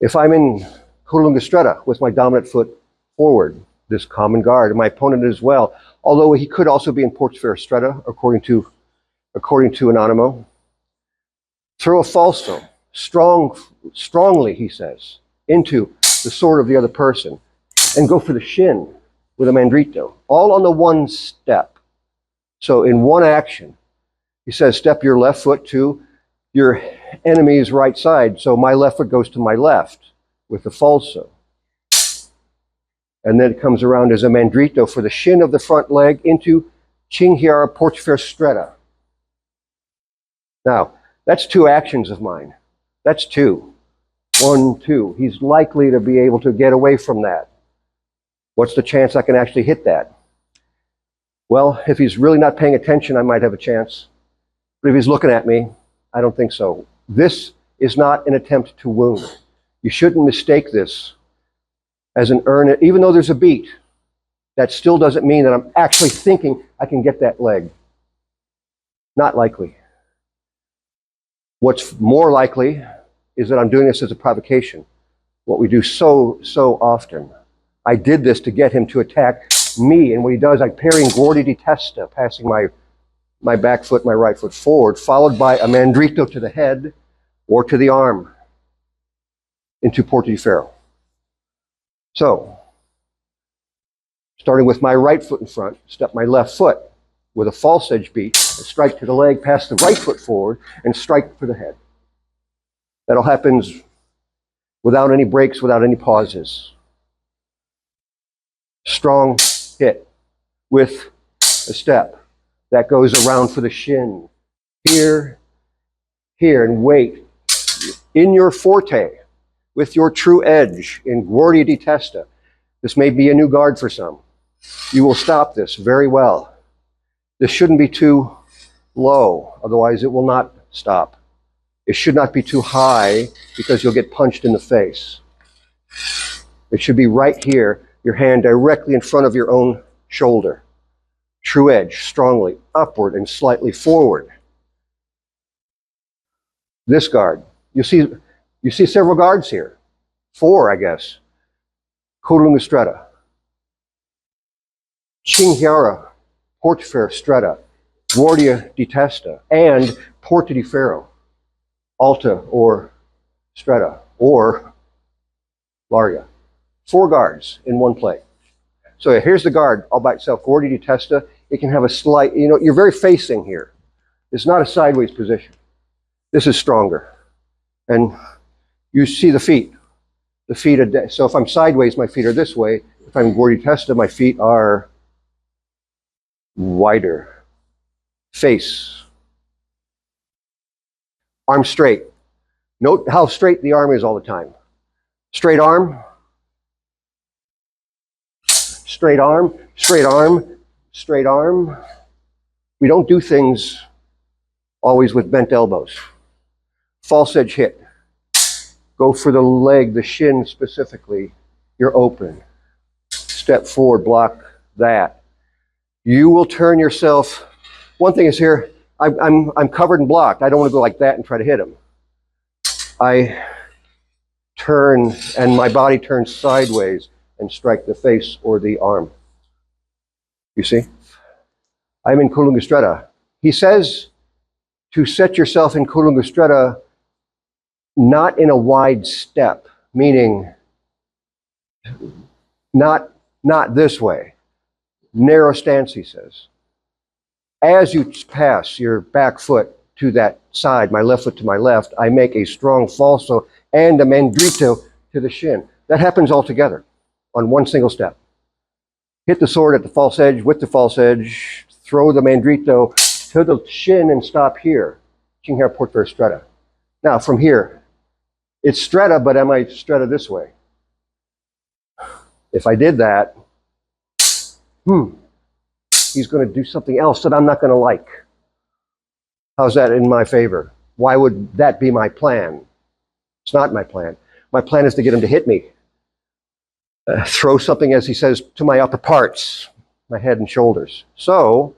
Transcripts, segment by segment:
If I'm in coda stretta with my dominant foot forward, this common guard, and my opponent as well, although he could also be in portaferro stretta, according to Anonimo, throw a falso, strongly, he says, into the sword of the other person, and go for the shin with a mandrito, all on the one step. So in one action, he says, step your left foot to your enemy's right side. So my left foot goes to my left with the falso. And then it comes around as a mandrito for the shin of the front leg into cinghia portaferro stretta. Now, that's two actions of mine. That's two. 1, 2. He's likely to be able to get away from that. What's the chance I can actually hit that? Well, if he's really not paying attention, I might have a chance. But if he's looking at me, I don't think so. This is not an attempt to wound. You shouldn't mistake this as an earn, even though there's a beat. That still doesn't mean that I'm actually thinking I can get that leg. Not likely. What's more likely is that I'm doing this as a provocation. What we do so often. I did this to get him to attack me, and what he does, I parry in guardia di testa, passing my back foot, my right foot forward, followed by a mandrito to the head or to the arm into portaferro. So, starting with my right foot in front, step my left foot with a false edge beat, and strike to the leg, pass the right foot forward, and strike for the head. That all happens without any breaks, without any pauses. Strong hit with a step that goes around for the shin. Here, and wait. In your forte, with your true edge, in guardia di testa. This may be a new guard for some. You will stop this very well. This shouldn't be too low, otherwise it will not stop. It should not be too high, because you'll get punched in the face. It should be right here, your hand directly in front of your own shoulder. True edge, strongly upward and slightly forward. This guard. You see several guards here. 4, I guess. Coda stretta. Cinghia portaferro stretta. Guardia di testa. And porta di ferro. Alta or stretta. Or larga. 4 guards in one play. So here's the guard all by itself. Guardia di testa. It can have a slight, you're very facing here. It's not a sideways position. This is stronger. And you see the feet. The feet are, so if I'm sideways, my feet are this way. If I'm guardia di testa, my feet are wider. Face. Arm straight. Note how straight the arm is all the time. Straight arm. Straight arm. Straight arm. Straight arm. We don't do things always with bent elbows. False edge hit. Go for the leg, the shin specifically. You're open. Step forward, block that. You will turn yourself. One thing is here, I'm covered and blocked. I don't want to go like that and try to hit him. I turn, and my body turns sideways and strike the face or the arm. You see? I'm in coda stretta. He says to set yourself in coda stretta not in a wide step, meaning not this way. Narrow stance, he says. As you pass your back foot to that side, my left foot to my left, I make a strong falso and a mandrito to the shin. That happens all together on one single step. Hit the sword at the false edge with the false edge, throw the mandrito to the shin and stop here. Cinghia portaferro stretta. Now from here, it's stretta, but am I stretta this way? If I did that, he's going to do something else that I'm not going to like. How's that in my favor? Why would that be my plan? It's not my plan. My plan is to get him to hit me. Throw something, as he says, to my upper parts, my head and shoulders. So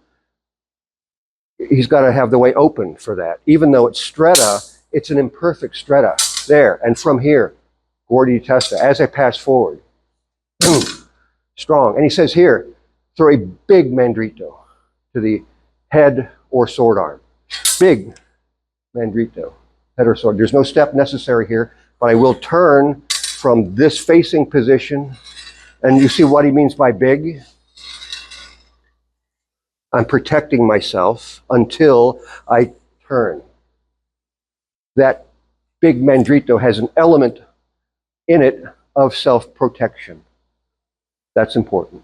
he's got to have the way open for that. Even though it's stretta, it's an imperfect stretta there. And from here, Guardi di testa, as I pass forward. Strong. And he says here, throw a big mandrito to the head or sword arm. Big mandrito, head or sword. There's no step necessary here, but I will turn from this facing position. And you see what he means by big? I'm protecting myself until I turn. That big mandrito has an element in it of self-protection. That's important.